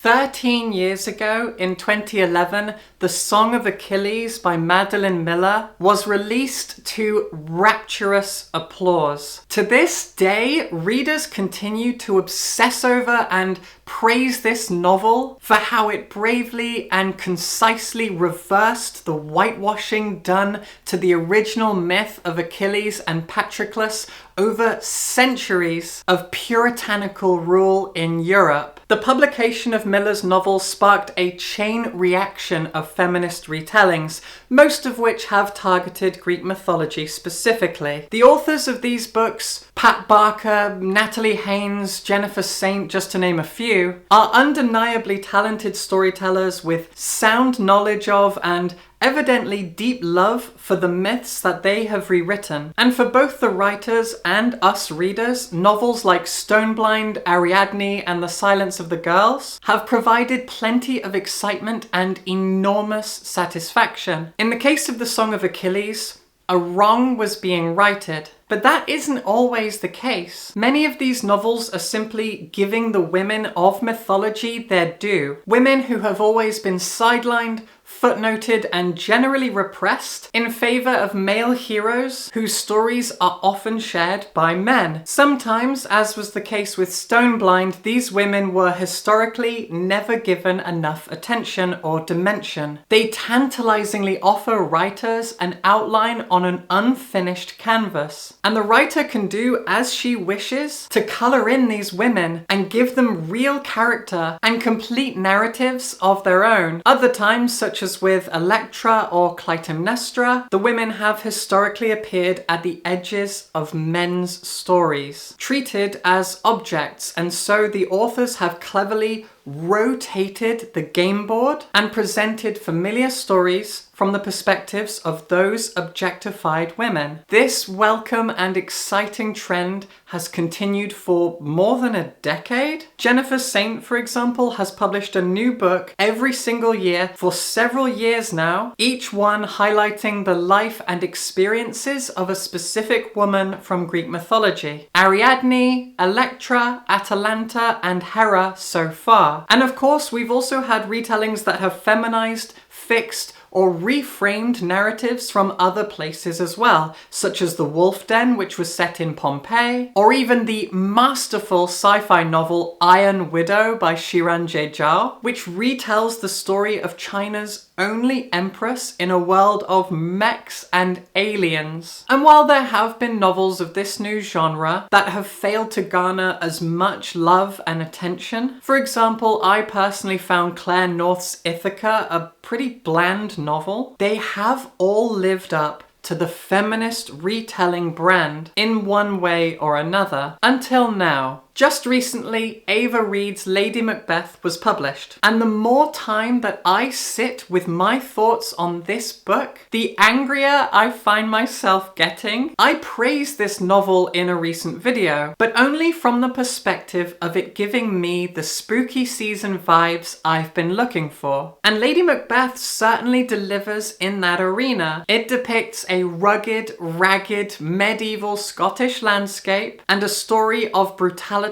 13 years ago, in 2011, The Song of Achilles by Madeline Miller was released to rapturous applause. To this day, readers continue to obsess over and praise this novel for how it bravely and concisely reversed the whitewashing done to the original myth of Achilles and Patroclus over centuries of puritanical rule in Europe. The publication of Miller's novel sparked a chain reaction of feminist retellings, most of which have targeted Greek mythology specifically. The authors of these books, Pat Barker, Natalie Haynes, Jennifer Saint, just to name a few, are undeniably talented storytellers with sound knowledge of and evidently deep love for the myths that they have rewritten. And for both the writers and us readers, novels like Stoneblind, Ariadne, and The Silence of the Girls have provided plenty of excitement and enormous satisfaction. In the case of The Song of Achilles, a wrong was being righted. But that isn't always the case. Many of these novels are simply giving the women of mythology their due. Women who have always been sidelined, footnoted, and generally repressed in favor of male heroes whose stories are often shared by men. Sometimes, as was the case with Stoneblind, these women were historically never given enough attention or dimension. They tantalizingly offer writers an outline on an unfinished canvas. And the writer can do as she wishes to colour in these women and give them real character and complete narratives of their own. Other times, such as with Electra or Clytemnestra, the women have historically appeared at the edges of men's stories, treated as objects, and so the authors have cleverly rotated the game board and presented familiar stories from the perspectives of those objectified women. This welcome and exciting trend has continued for more than a decade. Jennifer Saint, for example, has published a new book every single year for several years now, each one highlighting the life and experiences of a specific woman from Greek mythology. Ariadne, Electra, Atalanta, and Hera so far. And of course, we've also had retellings that have feminized, fixed, or reframed narratives from other places as well, such as The Wolf Den, which was set in Pompeii, or even the masterful sci-fi novel Iron Widow by Shiran J. Zhao, which retells the story of China's only empress in a world of mechs and aliens. And while there have been novels of this new genre that have failed to garner as much love and attention, for example, I personally found Claire North's Ithaca a pretty bland novel, they have all lived up to the feminist retelling brand in one way or another, until now. Just recently, Ava Reid's Lady Macbeth was published, and the more time that I sit with my thoughts on this book, the angrier I find myself getting. I praised this novel in a recent video, but only from the perspective of it giving me the spooky season vibes I've been looking for. And Lady Macbeth certainly delivers in that arena. It depicts a rugged, ragged, medieval Scottish landscape and a story of brutality,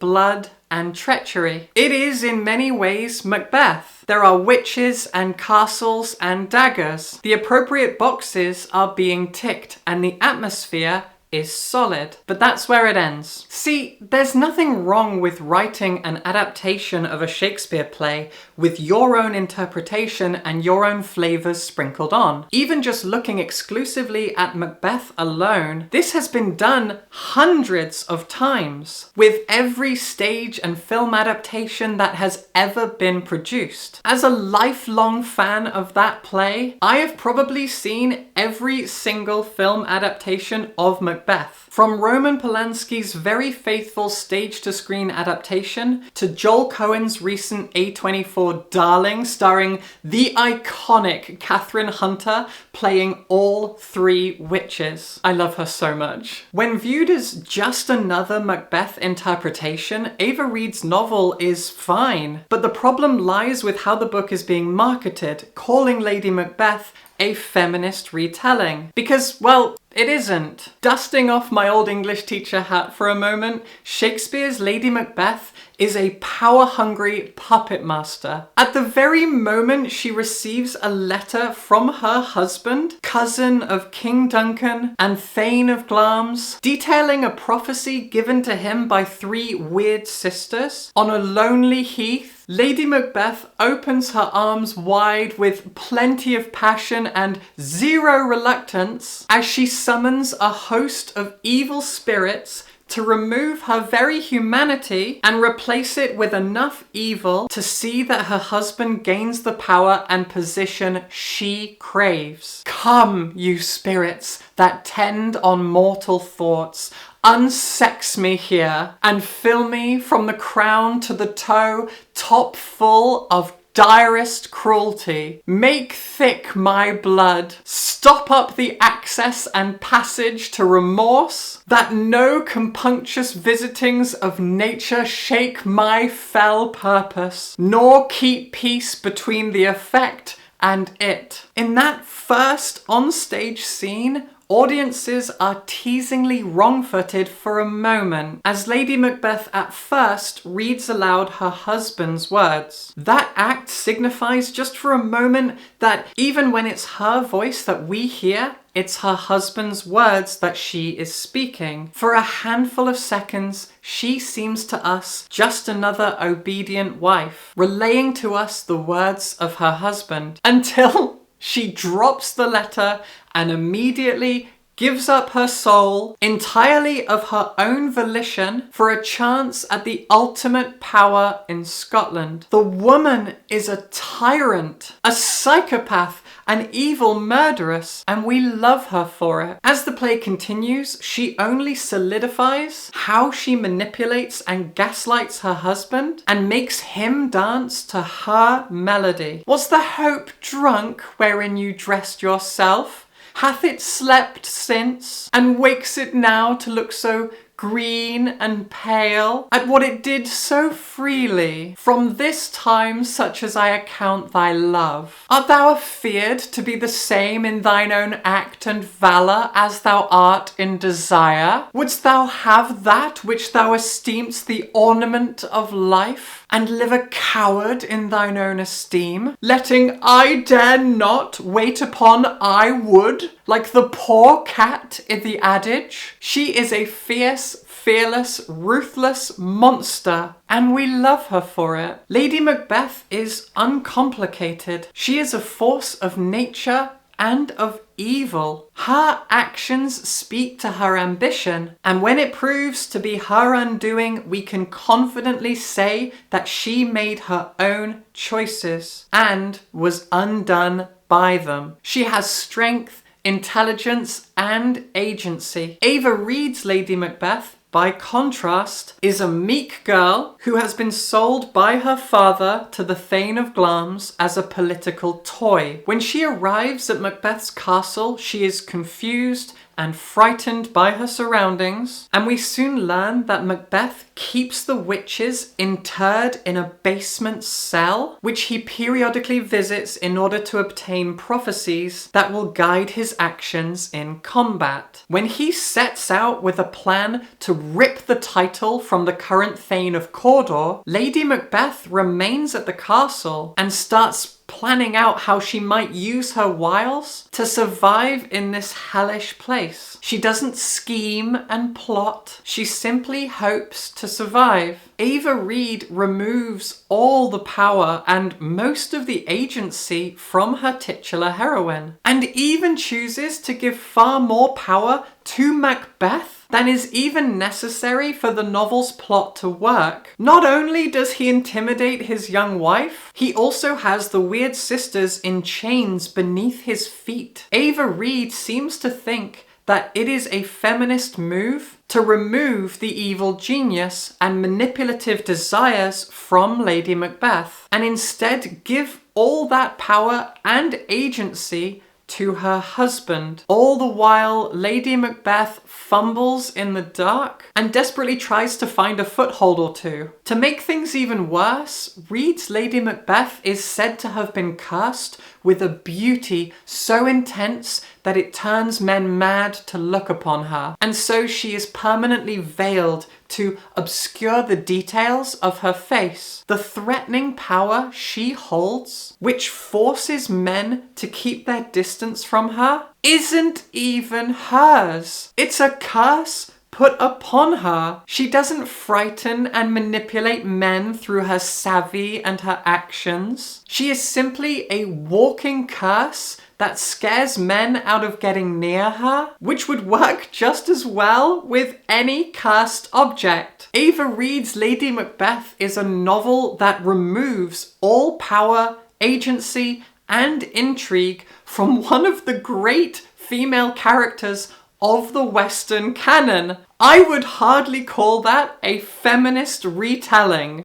blood, and treachery. It is in many ways Macbeth. There are witches and castles and daggers. The appropriate boxes are being ticked and the atmosphere is solid. But that's where it ends. See, there's nothing wrong with writing an adaptation of a Shakespeare play with your own interpretation and your own flavours sprinkled on. Even just looking exclusively at Macbeth alone, this has been done hundreds of times with every stage and film adaptation that has ever been produced. As a lifelong fan of that play, I have probably seen every single film adaptation of Macbeth. From Roman Polanski's very faithful stage-to-screen adaptation to Joel Coen's recent A24 Darling starring the iconic Catherine Hunter playing all three witches. I love her so much. When viewed as just another Macbeth interpretation, Ava Reid's novel is fine, but the problem lies with how the book is being marketed, calling Lady Macbeth a feminist retelling. Because, well, It isn't. Dusting off my old English teacher hat for a moment, Shakespeare's Lady Macbeth is a power-hungry puppet master. At the very moment she receives a letter from her husband, cousin of King Duncan and Thane of Glamis, detailing a prophecy given to him by 3 weird sisters on a lonely heath, Lady Macbeth opens her arms wide with plenty of passion and zero reluctance as she summons a host of evil spirits to remove her very humanity and replace it with enough evil to see that her husband gains the power and position she craves. Come, you spirits that tend on mortal thoughts, unsex me here and fill me from the crown to the toe, top full of direst cruelty. Make thick my blood, stop up the access and passage to remorse, that no compunctious visitings of nature shake my fell purpose, nor keep peace between the effect and it. In that first onstage scene, audiences are teasingly wrong-footed for a moment as Lady Macbeth at first reads aloud her husband's words. That act signifies just for a moment that even when it's her voice that we hear, it's her husband's words that she is speaking. For a handful of seconds, she seems to us just another obedient wife, relaying to us the words of her husband, until she drops the letter and immediately gives up her soul entirely of her own volition for a chance at the ultimate power in Scotland. The woman is a tyrant, a psychopath, an evil murderess, and we love her for it. As the play continues, she only solidifies how she manipulates and gaslights her husband and makes him dance to her melody. Was the hope drunk wherein you dressed yourself? Hath it slept since, and wakes it now to look so green and pale, at what it did so freely, from this time such as I account thy love? Art thou afeard to be the same in thine own act and valour as thou art in desire? Wouldst thou have that which thou esteem'st the ornament of life, and live a coward in thine own esteem, letting I dare not wait upon I would, like the poor cat in the adage? She is a fierce, fearless, ruthless monster, and we love her for it. Lady Macbeth is uncomplicated. She is a force of nature and of evil. Her actions speak to her ambition, and when it proves to be her undoing, we can confidently say that she made her own choices and was undone by them. She has strength, intelligence, and agency. Ava Reid's Lady Macbeth, by contrast, is a meek girl who has been sold by her father to the Thane of Glamis as a political toy. When she arrives at Macbeth's castle, she is confused and frightened by her surroundings, and we soon learn that Macbeth keeps the witches interred in a basement cell, which he periodically visits in order to obtain prophecies that will guide his actions in combat. When he sets out with a plan to rip the title from the current Thane of Cawdor, Lady Macbeth remains at the castle and starts planning out how she might use her wiles to survive in this hellish place. She doesn't scheme and plot, she simply hopes to survive. Ava Reid removes all the power and most of the agency from her titular heroine, and even chooses to give far more power to Macbeth than is even necessary for the novel's plot to work. Not only does he intimidate his young wife, he also has the weird sisters in chains beneath his feet. Ava Reid seems to think that it is a feminist move to remove the evil genius and manipulative desires from Lady Macbeth, and instead give all that power and agency to her husband. All the while, Lady Macbeth fumbles in the dark and desperately tries to find a foothold or two. To make things even worse, Reed's Lady Macbeth is said to have been cursed with a beauty so intense that it turns men mad to look upon her. And so she is permanently veiled to obscure the details of her face. The threatening power she holds, which forces men to keep their distance from her, isn't even hers. It's a curse put upon her. She doesn't frighten and manipulate men through her savvy and her actions. She is simply a walking curse that scares men out of getting near her, which would work just as well with any cursed object. Ava Reed's Lady Macbeth is a novel that removes all power, agency, and intrigue from one of the great female characters of the Western canon. I would hardly call that a feminist retelling.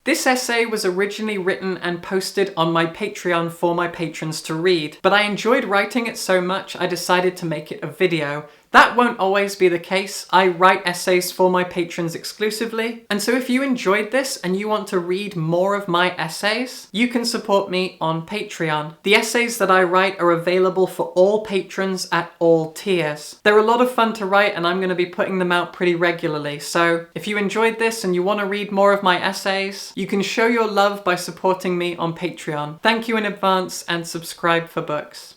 This essay was originally written and posted on my Patreon for my patrons to read, but I enjoyed writing it so much I decided to make it a video. That won't always be the case. I write essays for my patrons exclusively, and so if you enjoyed this and you want to read more of my essays, you can support me on Patreon. The essays that I write are available for all patrons at all tiers. They're a lot of fun to write and I'm going to be putting them out pretty regularly, so if you enjoyed this and you want to read more of my essays, you can show your love by supporting me on Patreon. Thank you in advance and subscribe for books.